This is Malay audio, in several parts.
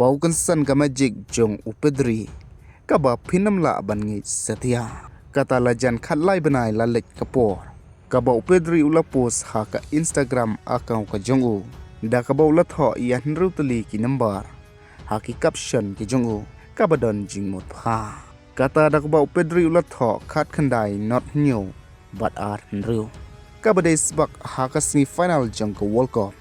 pau kan san ka magic jong Pedri ka ba phinam la ban ngeit satia kata lajan khat lai banai la lek kapor ka ba Pedri ula post ha ka Instagram account ka jong u da ka ba ula tho yan rutli ki number ha ki caption ki jong u ka ba don jing mot pha kata da ka ba Pedri ula tho khat khandai not new but are real ka ba dei sbak ha ka semi final jong ka World Cup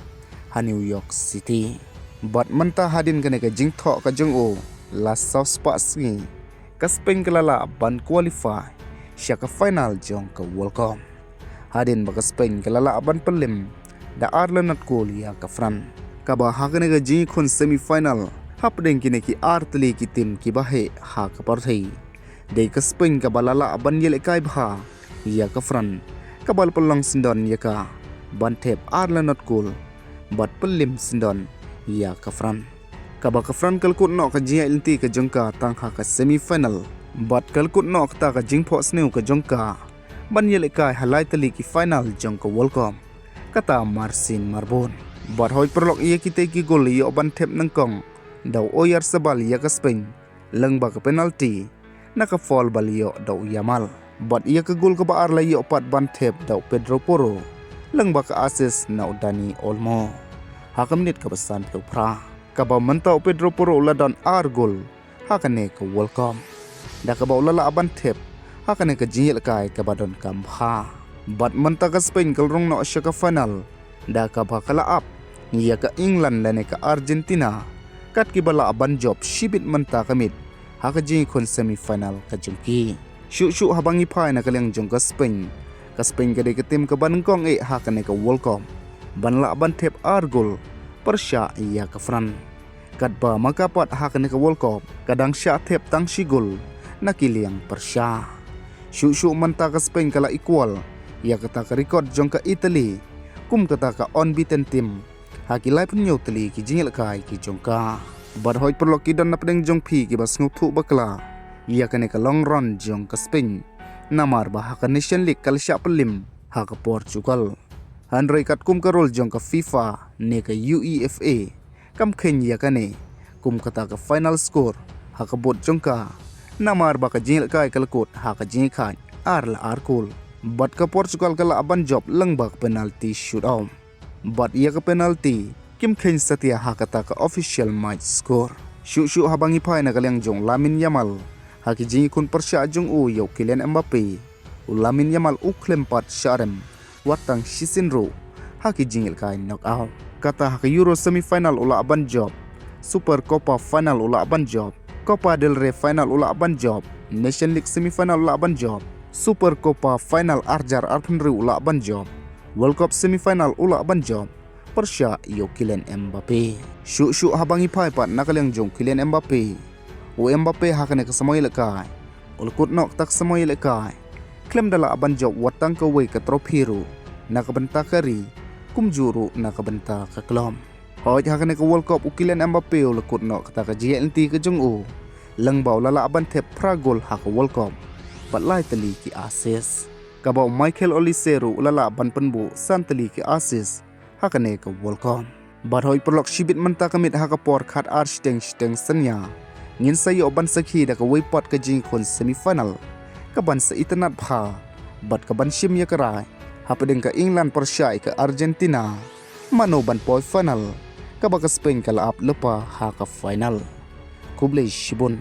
ha New York City but manta hadin ka ne ka jing tho ka jong u la south spots ni ka Spain ka lala ban qualify siya ka final jong ka World Cup hadin baka Spain ka lala ban pelim da Ireland at goal ya ka Fran ka ba ha ka ne ka jing khon semi final hap deng kine ki artli ki tim ki ba he ha ka par thei de ka Spain ka balala ban yele kai bha ya ka Fran ka bal pelong sindon ya ka ban thep Ireland at goal bat pelim sindon ya ka Fran ka ba ka Fran kalkut no ka jia inti ka jongka tang ha ka semi final bat kalkut no ta ka jing pho sneu ka jongka ban yele kai halai tali ki final jong ka World Cup kata Marcin Marbon bat hoi perlok ye kite ki gol yo ban thep nang kong daw oyar sabal ya ka Spain leng ba ka penalty naka fall bal yo daw Yamal bat ia ka gol ka ba ar la yo pat ban thep daw Pedro Porro leng ba ka assist na Dani Olmo hakam nit ka basan pe pra ka ba mantau Pedro Porro la don ar gol hakane ka World Cup da ka ba la ban thep hakane ka jingel kai ka ba don kam ha bat manta ka Spain kal rong no asya ka final da ka ba kala up ya ka England la ne ka Argentina kat ki bala ban job shibit manta kamit haka jing kon semi final ka jungki shu habangi phai na kalyang jong ka Spain ka de ka tim ka ban kong e hakane ka World Cup ban la ban thep ar gol persya ya ka Fran kat ba makapat hakane ka World Cup kadang sya thep tang sigol nakiliang persya shu manta ka Spain kala equal ya kata ka record jong ka Italy kum kata ka unbeaten team hakilai punyo tali ki jingel kai ki jong ka bar hoi perlo ki dan napdeng jong phi ki bas nguthu bakla ya kane ka long run jong ka Spain namar ba ka Nation League kal sya pelim ha ka Portugal Handrai kat kum ka rol jong ka FIFA ne ka UEFA kam khen ya kane kum kata ka final score ha ka bot jong ka namar ba ka jingel kai kalkot ha ka jing khai ar la ar kul bat ka Portugal kala aban job leng ba penalty shootout bat ia ka penalty kim khen satia ha kata ka official match score shu habangi phai na kalyang jong Lamin Yamal ha ki jing kun persya jong u yo Kylian Mbappe Lamin Yamal u klem pat sharem watang shisinro ha ki jingel kai knockout kata ha ka Euro semi final ula aban job Super Copa final ula aban job Copa del Rey final ula aban job Nation League semi final ula aban job Super Copa final arjar arpenri ula aban job World Cup semi final ula aban job persya yo Kylian Mbappe shu habangi phai pat nakalyang jong Kylian Mbappe o Mbappe hakane ka samoy lekai ulkut nok tak samoy lekai klem dala aban job watang ka we ka trophy ru nakabenta kari kumjuru nakabenta ka klom hoj hakane ka World Cup Kylian Mbappe ulkut nok ta ka GLT ka jong u leng baw lala aban thep pra gol ha ka World Cup pat lai tali ki assist ka baw Michael Olise ru lala ban penbu san tali ki assist hakane ka World Cup bat hoi perlok shibit manta kamit ha ka por khat ar steng sanya ngin sayo ban sakhi da ka way pot ka jing khon semi final ka ban sa itanat pha bat ka ban shim ya karai hapadeng ka England persya ka Argentina mano ban poi final ka ba ka Spain kala up lepa ha ka final kublai shibun